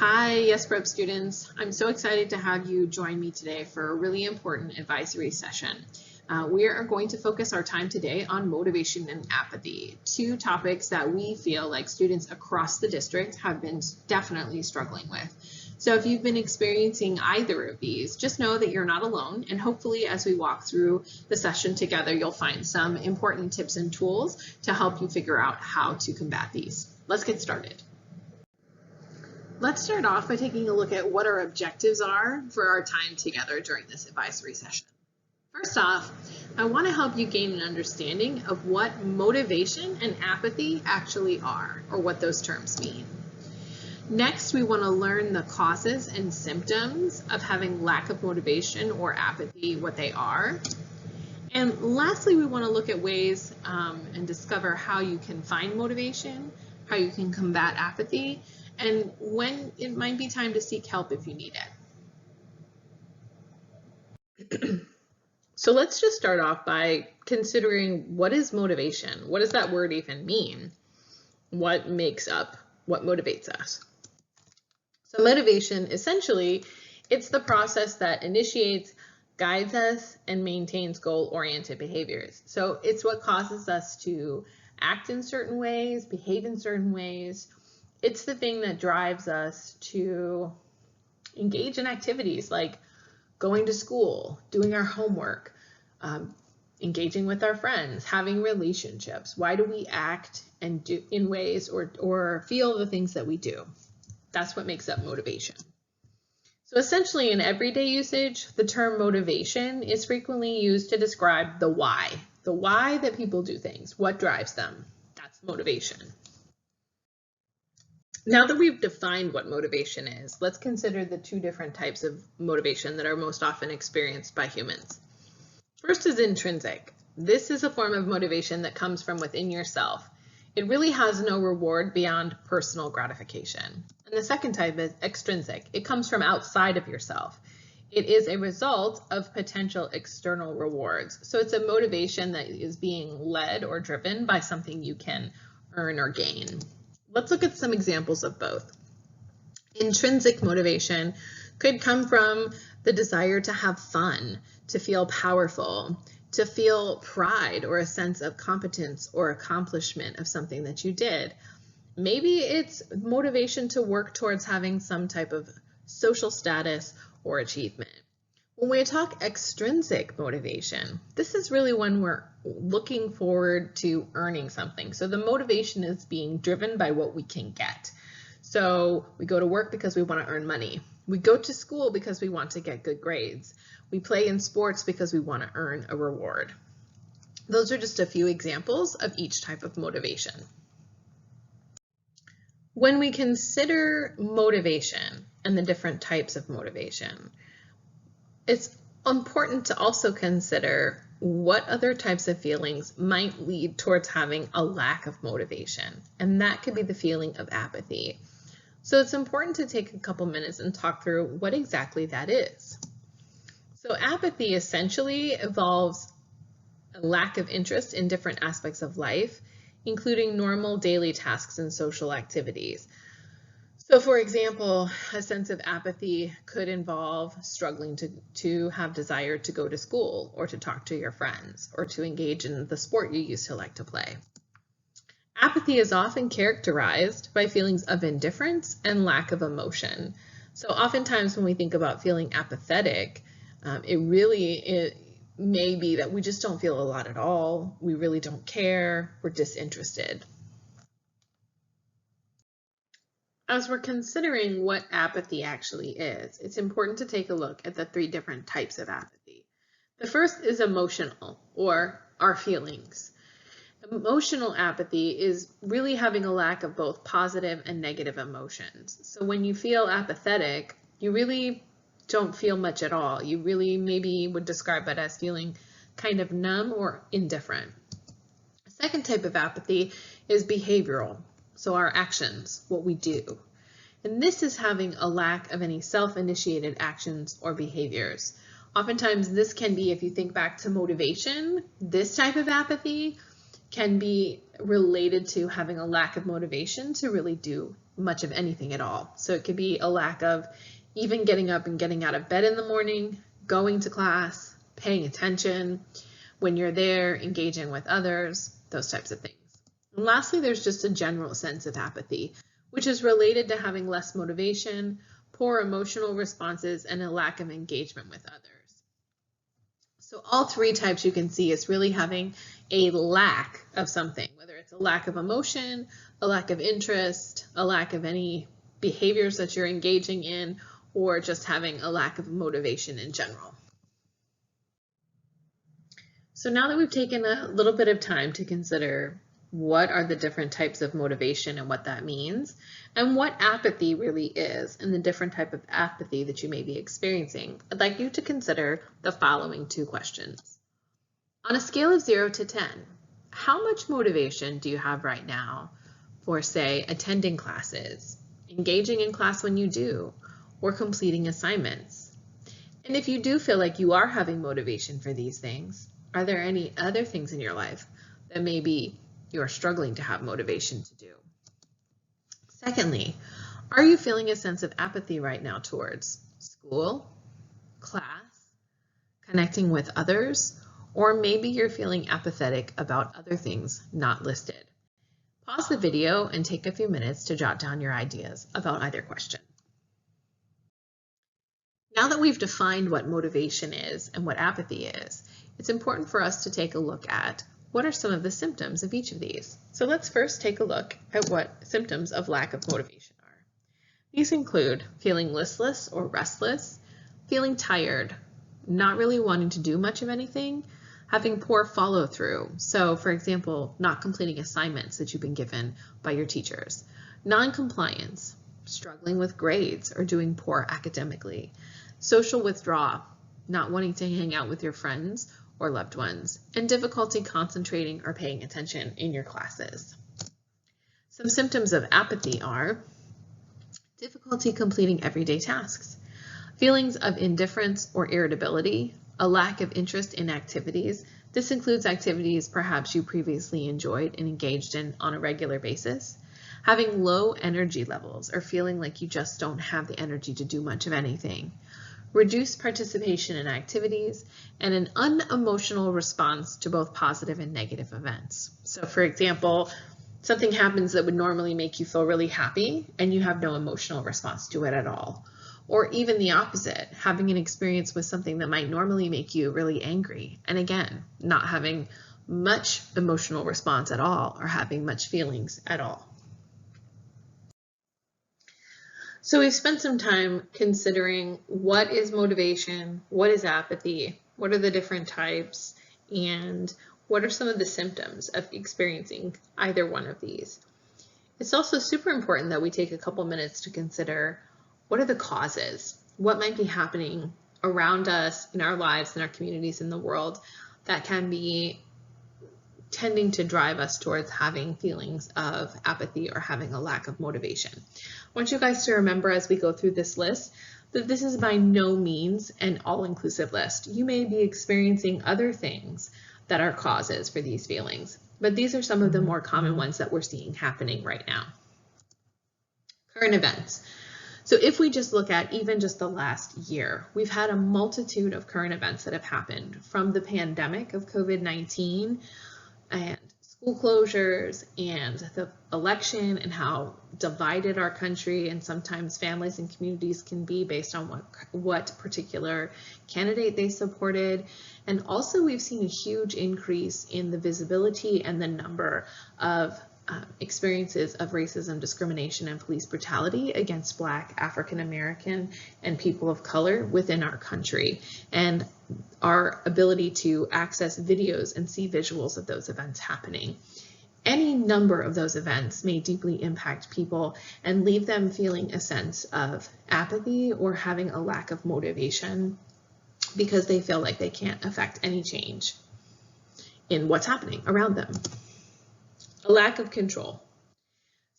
Hi, Yes Prep students. I'm so excited to have you join me today for a really important advisory session. We are going to focus our time today on motivation and apathy, two topics that we feel like students across the district have been definitely struggling with. So if you've been experiencing either of these, just know that you're not alone, and hopefully as we walk through the session together, you'll find some important tips and tools to help you figure out how to combat these. Let's get started. Let's start off by taking a look at what our objectives are for our time together during this advisory session. First off, I want to help you gain an understanding of what motivation and apathy actually are, or what those terms mean. Next, we want to learn the causes and symptoms of having lack of motivation or apathy, what they are. And lastly, we want to look at ways and discover how you can find motivation, how you can combat apathy, and when it might be time to seek help if you need it. So let's just start off by considering, what is motivation? What does that word even mean? What makes up what motivates us? So motivation, essentially, it's the process that initiates, guides us, and maintains goal-oriented behaviors. So it's what causes us to act in certain ways, behave in certain ways. It's the thing that drives us to engage in activities like going to school, doing our homework, engaging with our friends, having relationships. Why do we act and do in ways or feel the things that we do? That's what makes up motivation. So essentially, in everyday usage, the term motivation is frequently used to describe the why that people do things, what drives them. That's motivation. Now that we've defined what motivation is, let's consider the two different types of motivation that are most often experienced by humans. First is intrinsic. This is a form of motivation that comes from within yourself. It really has no reward beyond personal gratification. And the second type is extrinsic. It comes from outside of yourself. It is a result of potential external rewards. So it's a motivation that is being led or driven by something you can earn or gain. Let's look at some examples of both. Intrinsic motivation could come from the desire to have fun, to feel powerful, to feel pride or a sense of competence or accomplishment of something that you did. Maybe it's motivation to work towards having some type of social status or achievement. When we talk extrinsic motivation, this is really when we're looking forward to earning something. So the motivation is being driven by what we can get. So we go to work because we want to earn money. We go to school because we want to get good grades. We play in sports because we want to earn a reward. Those are just a few examples of each type of motivation. When we consider motivation and the different types of motivation, it's important to also consider what other types of feelings might lead towards having a lack of motivation, and that could be the feeling of apathy. So it's important to take a couple minutes and talk through what exactly that is. So apathy essentially involves a lack of interest in different aspects of life, including normal daily tasks and social activities. So for example, a sense of apathy could involve struggling to have desire to go to school or to talk to your friends or to engage in the sport you used to like to play. Apathy is often characterized by feelings of indifference and lack of emotion. So oftentimes when we think about feeling apathetic, it may be that we just don't feel a lot at all. We really don't care. We're disinterested. As we're considering what apathy actually is, it's important to take a look at the three different types of apathy. The first is emotional, or our feelings. Emotional apathy is really having a lack of both positive and negative emotions. So when you feel apathetic, you really don't feel much at all. You really maybe would describe it as feeling kind of numb or indifferent. The second type of apathy is behavioral. So our actions, what we do. And this is having a lack of any self-initiated actions or behaviors. Oftentimes this can be, if you think back to motivation, this type of apathy can be related to having a lack of motivation to really do much of anything at all. So it could be a lack of even getting up and getting out of bed in the morning, going to class, paying attention when you're there, engaging with others, those types of things. And lastly, there's just a general sense of apathy, which is related to having less motivation, poor emotional responses, and a lack of engagement with others. So all three types you can see is really having a lack of something, whether it's a lack of emotion, a lack of interest, a lack of any behaviors that you're engaging in, or just having a lack of motivation in general. So now that we've taken a little bit of time to consider what are the different types of motivation and what that means, and what apathy really is, and the different type of apathy that you may be experiencing, I'd like you to consider the following two questions. On a scale of 0 to 10, how much motivation do you have right now for, say, attending classes, engaging in class when you do, or completing assignments? And if you do feel like you are having motivation for these things, are there any other things in your life that maybe you're struggling to have motivation to do? Secondly, are you feeling a sense of apathy right now towards school, class, connecting with others, or maybe you're feeling apathetic about other things not listed? Pause the video and take a few minutes to jot down your ideas about either question. Now that we've defined what motivation is and what apathy is, it's important for us to take a look at what are some of the symptoms of each of these. So let's first take a look at what symptoms of lack of motivation are. These include feeling listless or restless, feeling tired, not really wanting to do much of anything, having poor follow-through. So for example, not completing assignments that you've been given by your teachers, non-compliance, struggling with grades or doing poor academically, social withdrawal, not wanting to hang out with your friends or loved ones, and difficulty concentrating or paying attention in your classes. Some symptoms of apathy are difficulty completing everyday tasks, feelings of indifference or irritability, a lack of interest in activities. This includes activities perhaps you previously enjoyed and engaged in on a regular basis, having low energy levels or feeling like you just don't have the energy to do much of anything, reduced participation in activities, and an unemotional response to both positive and negative events. So for example, something happens that would normally make you feel really happy and you have no emotional response to it at all. Or even the opposite, having an experience with something that might normally make you really angry, and again, not having much emotional response at all or having much feelings at all. So we've spent some time considering what is motivation, what is apathy, what are the different types, and what are some of the symptoms of experiencing either one of these. It's also super important that we take a couple minutes to consider what are the causes, what might be happening around us in our lives, in our communities, in the world that can be tending to drive us towards having feelings of apathy or having a lack of motivation. I want you guys to remember as we go through this list that this is by no means an all-inclusive list. You may be experiencing other things that are causes for these feelings, but these are some of the more common ones that we're seeing happening right now. Current events. So if we just look at even just the last year, we've had a multitude of current events that have happened, from the pandemic of COVID-19 and school closures and the election and how divided our country and sometimes families and communities can be based on what particular candidate they supported. And also we've seen a huge increase in the visibility and the number of experiences of racism, discrimination, and police brutality against Black, African American, and people of color within our country, and our ability to access videos and see visuals of those events happening. Any number of those events may deeply impact people and leave them feeling a sense of apathy or having a lack of motivation because they feel like they can't affect any change in what's happening around them. A lack of control.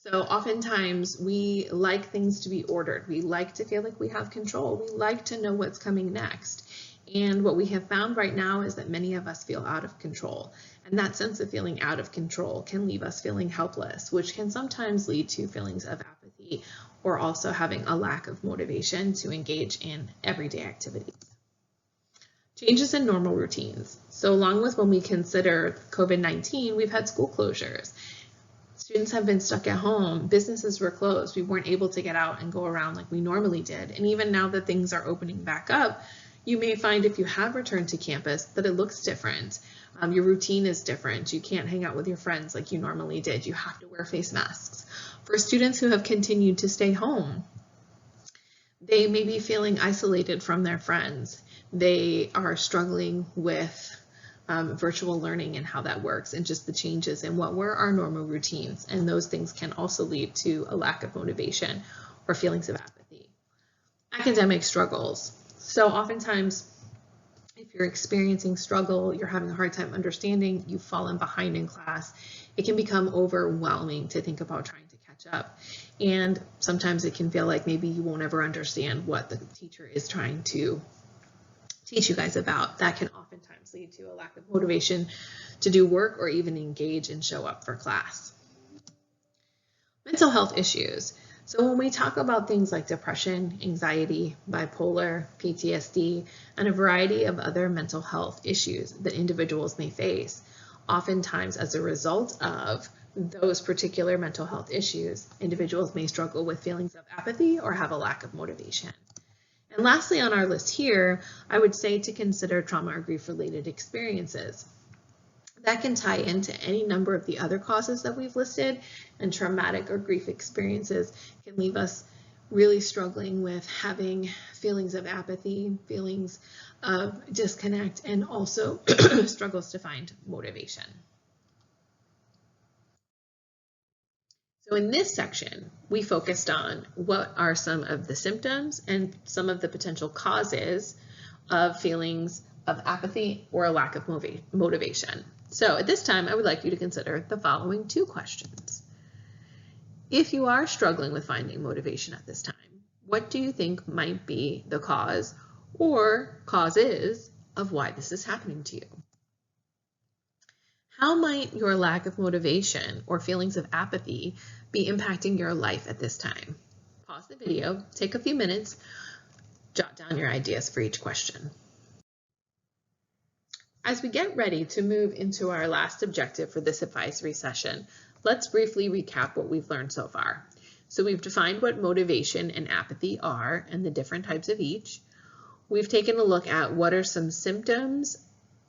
So oftentimes we like things to be ordered. We like to feel like we have control. We like to know what's coming next. And what we have found right now is that many of us feel out of control. And that sense of feeling out of control can leave us feeling helpless, which can sometimes lead to feelings of apathy or also having a lack of motivation to engage in everyday activities. Changes in normal routines. So along with when we consider COVID-19, we've had school closures. Students have been stuck at home, businesses were closed, we weren't able to get out and go around like we normally did. And even now that things are opening back up, you may find if you have returned to campus that it looks different. Your routine is different. You can't hang out with your friends like you normally did. You have to wear face masks. For students who have continued to stay home, they may be feeling isolated from their friends. They are struggling with virtual learning and how that works, and just the changes in what were our normal routines. And those things can also lead to a lack of motivation or feelings of apathy. Academic struggles. So oftentimes, if you're experiencing struggle, you're having a hard time understanding, you've fallen behind in class, it can become overwhelming to think about trying to catch up. And sometimes it can feel like maybe you won't ever understand what the teacher is trying to teach you guys about. That can oftentimes lead to a lack of motivation to do work or even engage and show up for class. Mental health issues. So when we talk about things like depression, anxiety, bipolar, PTSD, and a variety of other mental health issues that individuals may face, oftentimes as a result of those particular mental health issues, individuals may struggle with feelings of apathy or have a lack of motivation. And lastly on our list here, I would say to consider trauma or grief-related experiences. That can tie into any number of the other causes that we've listed, and traumatic or grief experiences can leave us really struggling with having feelings of apathy, feelings of disconnect, and also struggles to find motivation. So in this section, we focused on what are some of the symptoms and some of the potential causes of feelings of apathy or a lack of motivation. So at this time, I would like you to consider the following 2 questions. If you are struggling with finding motivation at this time, what do you think might be the cause or causes of why this is happening to you? How might your lack of motivation or feelings of apathy be impacting your life at this time? Pause the video, take a few minutes, jot down your ideas for each question. As we get ready to move into our last objective for this advisory session, let's briefly recap what we've learned so far. So we've defined what motivation and apathy are and the different types of each. We've taken a look at what are some symptoms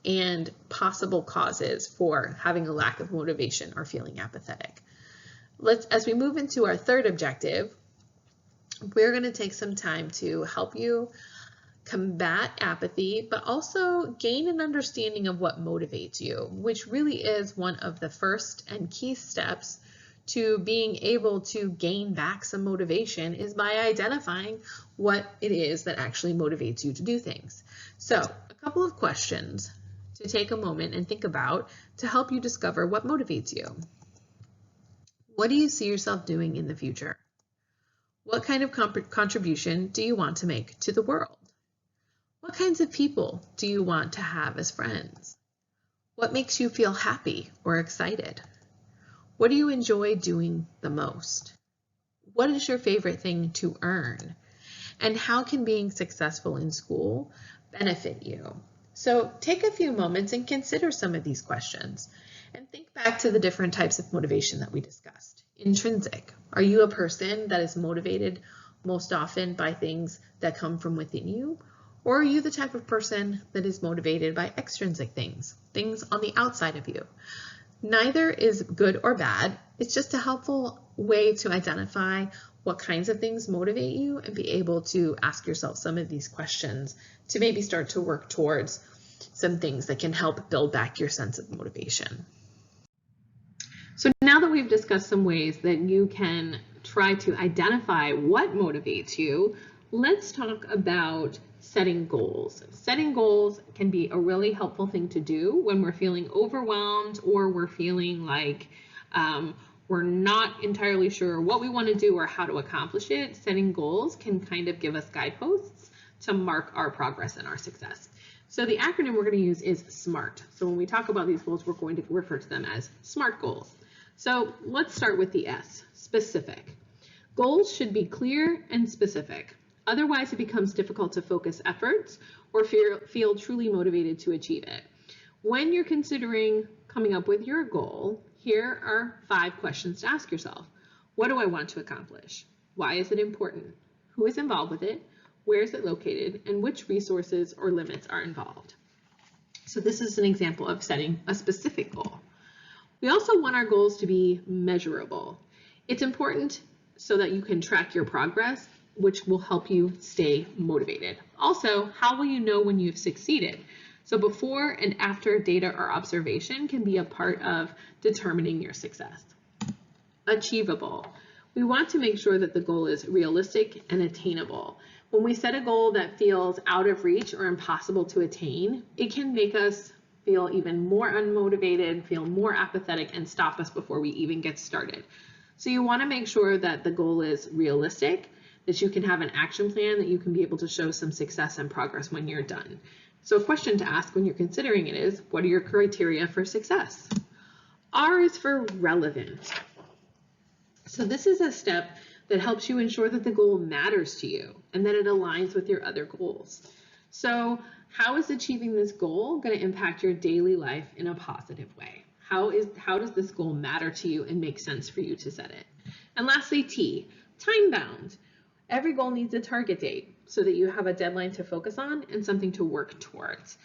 and possible causes for having a lack of motivation or feeling apathetic. As we move into our third objective, we're going to take some time to help you combat apathy, but also gain an understanding of what motivates you, which really is one of the first and key steps to being able to gain back some motivation, is by identifying what it is that actually motivates you to do things. So a couple of questions to take a moment and think about to help you discover what motivates you. What do you see yourself doing in the future? What kind of contribution do you want to make to the world? What kinds of people do you want to have as friends? What makes you feel happy or excited? What do you enjoy doing the most? What is your favorite thing to earn? And how can being successful in school benefit you? So take a few moments and consider some of these questions and think back to the different types of motivation that we discussed. Intrinsic. Are you a person that is motivated most often by things that come from within you? Or are you the type of person that is motivated by extrinsic things on the outside of you? Neither is good or bad. It's just a helpful way to identify what kinds of things motivate you and be able to ask yourself some of these questions to maybe start to work towards some things that can help build back your sense of motivation. So now that we've discussed some ways that you can try to identify what motivates you, let's talk about setting goals. Setting goals can be a really helpful thing to do when we're feeling overwhelmed or we're feeling like we're not entirely sure what we want to do or how to accomplish it. Setting goals can kind of give us guideposts to mark our progress and our success. So the acronym we're going to use is SMART. So when we talk about these goals, we're going to refer to them as SMART goals. So let's start with the S, specific. Goals should be clear and specific. Otherwise, it becomes difficult to focus efforts or feel truly motivated to achieve it. When you're considering coming up with your goal, here are 5 questions to ask yourself. What do I want to accomplish? Why is it important? Who is involved with it? Where is it located? And which resources or limits are involved? So this is an example of setting a specific goal. We also want our goals to be measurable. It's important so that you can track your progress, which will help you stay motivated. Also, how will you know when you've succeeded? So before and after data or observation can be a part of determining your success. Achievable. We want to make sure that the goal is realistic and attainable. When we set a goal that feels out of reach or impossible to attain, it can make us feel even more unmotivated, feel more apathetic, and stop us before we even get started. So you want to make sure that the goal is realistic, that you can have an action plan, that you can be able to show some success and progress when you're done. So a question to ask when you're considering it is, what are your criteria for success? R is for relevant. So this is a step that helps you ensure that the goal matters to you and that it aligns with your other goals. So how is achieving this goal going to impact your daily life in a positive way? How does this goal matter to you and make sense for you to set it? And lastly, T, time bound. Every goal needs a target date so that you have a deadline to focus on and something to work towards.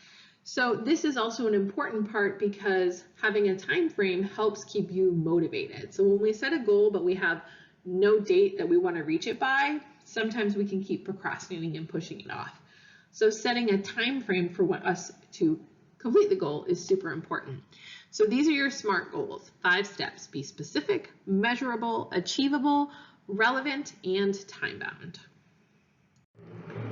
So this is also an important part because having a time frame helps keep you motivated. So when we set a goal but we have no date that we want to reach it by, sometimes we can keep procrastinating and pushing it off. So setting a time frame for us to complete the goal is super important. So these are your SMART goals, 5 steps. Be specific, measurable, achievable, relevant, and time-bound.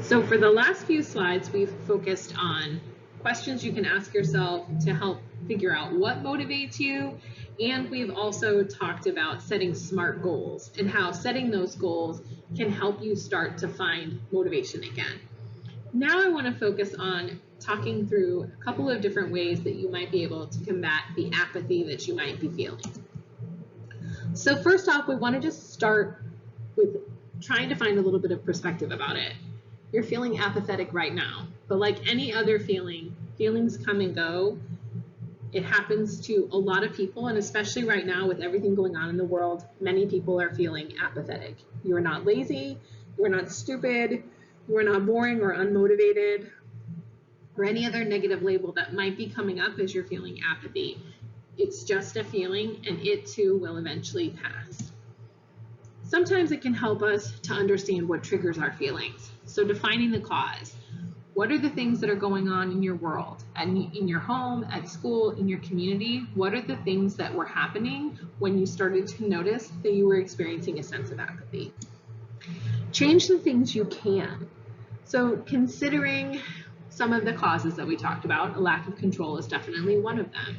So for the last few slides, we've focused on questions you can ask yourself to help figure out what motivates you. And we've also talked about setting SMART goals and how setting those goals can help you start to find motivation again. Now I want to focus on talking through a couple of different ways that you might be able to combat the apathy that you might be feeling. So first off, we want to just start with trying to find a little bit of perspective about it. You're feeling apathetic right now, but like any other feeling, feelings come and go. It happens to a lot of people, and especially right now with everything going on in the world, many people are feeling apathetic. You are not lazy, you are not stupid, you are not boring or unmotivated, or any other negative label that might be coming up as you're feeling apathy. It's just a feeling, and it too will eventually pass. Sometimes it can help us to understand what triggers our feelings. So defining the cause. What are the things that are going on in your world, in your home, at school, in your community? What are the things that were happening when you started to notice that you were experiencing a sense of apathy? Change the things you can. So considering some of the causes that we talked about, a lack of control is definitely one of them.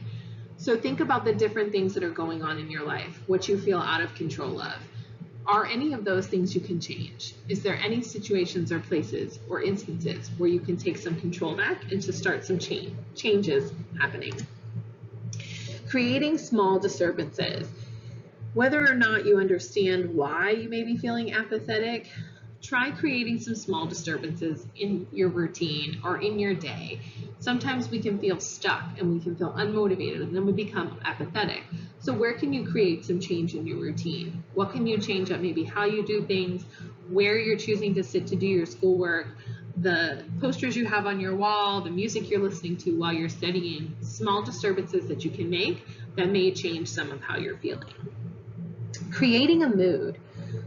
So think about the different things that are going on in your life, what you feel out of control of. Are any of those things you can change? Is there any situations or places or instances where you can take some control back and to start some changes happening? Creating small disturbances. Whether or not you understand why you may be feeling apathetic, try creating some small disturbances in your routine or in your day. Sometimes we can feel stuck and we can feel unmotivated and then we become apathetic. So where can you create some change in your routine? What can you change up maybe how you do things, where you're choosing to sit to do your schoolwork, the posters you have on your wall, the music you're listening to while you're studying, small disturbances that you can make that may change some of how you're feeling. Creating a mood.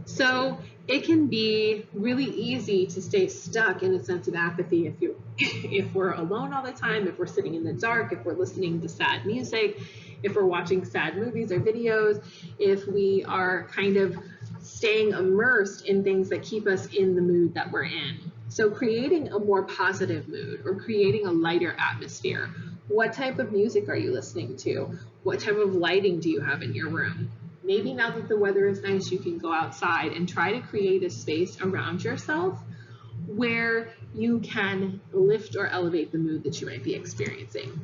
So it can be really easy to stay stuck in a sense of apathy if we're alone all the time, if we're sitting in the dark, if we're listening to sad music, if we're watching sad movies or videos, if we are kind of staying immersed in things that keep us in the mood that we're in. So creating a more positive mood or creating a lighter atmosphere. What type of music are you listening to? What type of lighting do you have in your room? Maybe now that the weather is nice, you can go outside and try to create a space around yourself where you can lift or elevate the mood that you might be experiencing.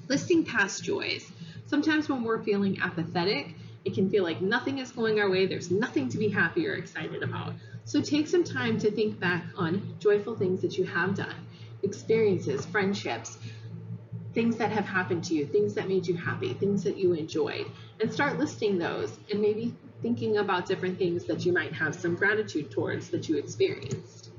Listing past joys. Sometimes when we're feeling apathetic, it can feel like nothing is going our way. There's nothing to be happy or excited about. So take some time to think back on joyful things that you have done, experiences, friendships, things that have happened to you, things that made you happy, things that you enjoyed, and start listing those and maybe thinking about different things that you might have some gratitude towards that you experienced.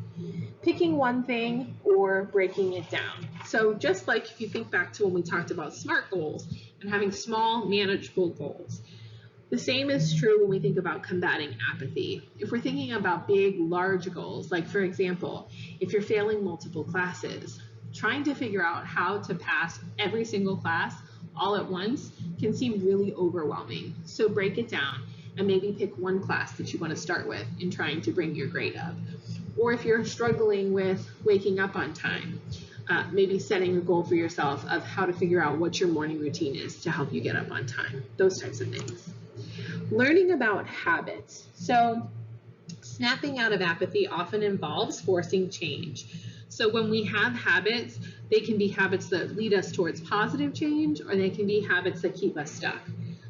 Picking one thing or breaking it down. So just like if you think back to when we talked about SMART goals and having small, manageable goals, the same is true when we think about combating apathy. If we're thinking about big, large goals, like for example, if you're failing multiple classes, trying to figure out how to pass every single class all at once can seem really overwhelming. So break it down and maybe pick one class that you want to start with in trying to bring your grade up. Or if you're struggling with waking up on time, maybe setting a goal for yourself of how to figure out what your morning routine is to help you get up on time, those types of things. Learning about habits. So snapping out of apathy often involves forcing change. So when we have habits, they can be habits that lead us towards positive change, or they can be habits that keep us stuck.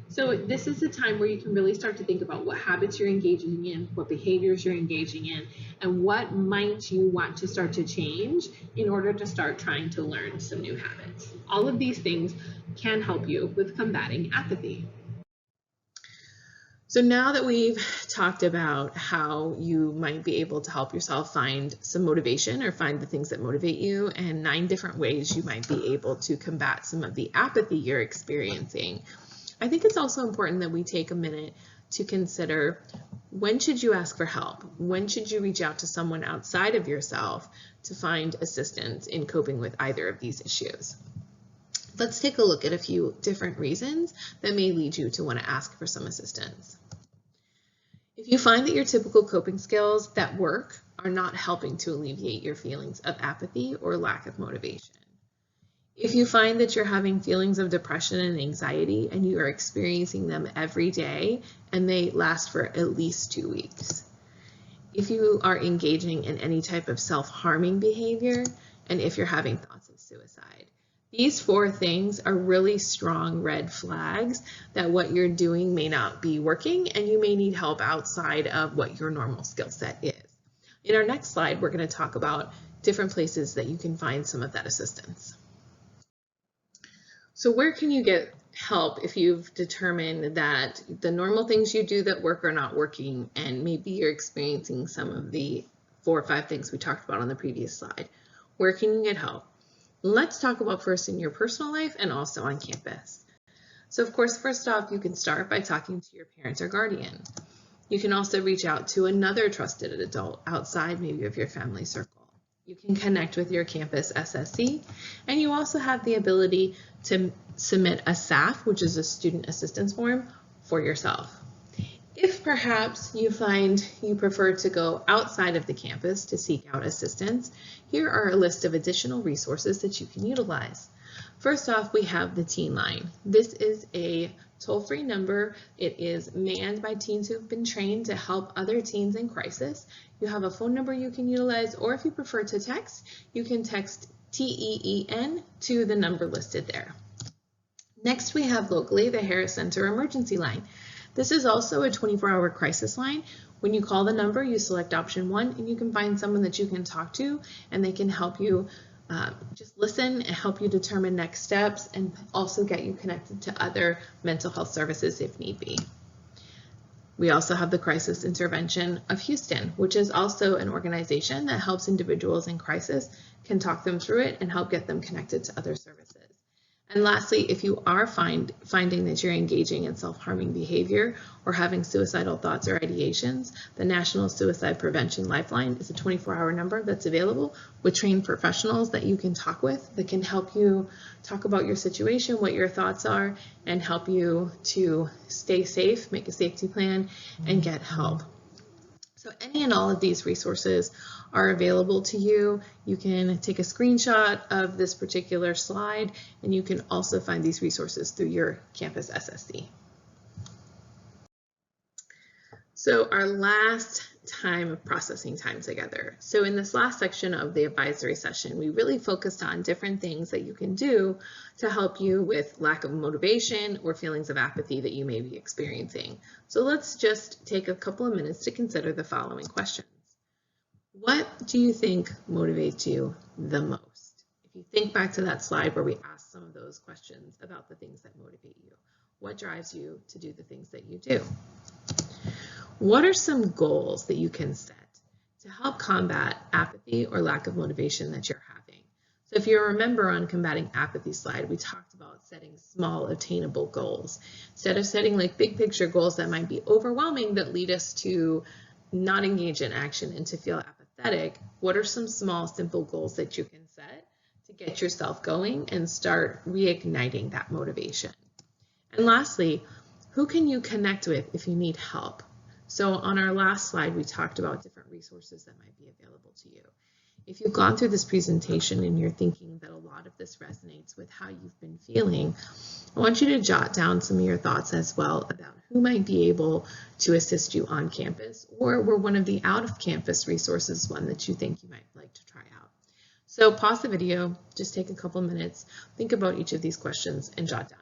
So this is a time where you can really start to think about what habits you're engaging in, what behaviors you're engaging in, and what might you want to start to change in order to start trying to learn some new habits. All of these things can help you with combating apathy. So now that we've talked about how you might be able to help yourself find some motivation or find the things that motivate you, and 9 different ways you might be able to combat some of the apathy you're experiencing, I think it's also important that we take a minute to consider, when should you ask for help? When should you reach out to someone outside of yourself to find assistance in coping with either of these issues? Let's take a look at a few different reasons that may lead you to want to ask for some assistance. If you find that your typical coping skills that work are not helping to alleviate your feelings of apathy or lack of motivation. If you find that you're having feelings of depression and anxiety and you are experiencing them every day and they last for at least 2 weeks. If you are engaging in any type of self-harming behavior, and if you're having thoughts of suicide. These 4 things are really strong red flags that what you're doing may not be working and you may need help outside of what your normal skill set is. In our next slide, we're going to talk about different places that you can find some of that assistance. So where can you get help if you've determined that the normal things you do that work are not working, and maybe you're experiencing some of the 4 or 5 things we talked about on the previous slide? Where can you get help? Let's talk about first in your personal life and also on campus. So of course, first off, you can start by talking to your parents or guardian. You can also reach out to another trusted adult outside maybe of your family circle. You can connect with your campus SSC, and you also have the ability to submit a SAF, which is a student assistance form, for yourself. If perhaps you find you prefer to go outside of the campus to seek out assistance, here are a list of additional resources that you can utilize. First off, we have the Teen Line. This is a toll-free number. It is manned by teens who've been trained to help other teens in crisis. You have a phone number you can utilize, or if you prefer to text, you can text TEEN to the number listed there. Next, we have locally the Harris Center Emergency Line. This is also a 24-hour crisis line. When you call the number, you select option 1, and you can find someone that you can talk to, and they can help you just listen and help you determine next steps, and also get you connected to other mental health services if need be. We also have the Crisis Intervention of Houston, which is also an organization that helps individuals in crisis, can talk them through it and help get them connected to other services. And lastly, if you are finding that you're engaging in self-harming behavior or having suicidal thoughts or ideations, the National Suicide Prevention Lifeline is a 24-hour number that's available with trained professionals that you can talk with, that can help you talk about your situation, what your thoughts are, and help you to stay safe, make a safety plan, and get help. So any and all of these resources are available to you. You can take a screenshot of this particular slide, and you can also find these resources through your campus SSC. So our last time of processing time together. So in this last section of the advisory session, we really focused on different things that you can do to help you with lack of motivation or feelings of apathy that you may be experiencing. So let's just take a couple of minutes to consider the following questions. What do you think motivates you the most? If you think back to that slide where we asked some of those questions about the things that motivate you, what drives you to do the things that you do? What are some goals that you can set to help combat apathy or lack of motivation that you're having? So if you remember on combating apathy slide, we talked about setting small attainable goals. Instead of setting like big picture goals that might be overwhelming that lead us to not engage in action and to feel apathetic, what are some small simple goals that you can set to get yourself going and start reigniting that motivation? And lastly, who can you connect with if you need help? So on our last slide, we talked about different resources that might be available to you. If you've gone through this presentation and you're thinking that a lot of this resonates with how you've been feeling, I want you to jot down some of your thoughts as well about who might be able to assist you on campus, or were one of the out-of-campus resources one that you think you might like to try out. So pause the video, just take a couple minutes, think about each of these questions, and jot down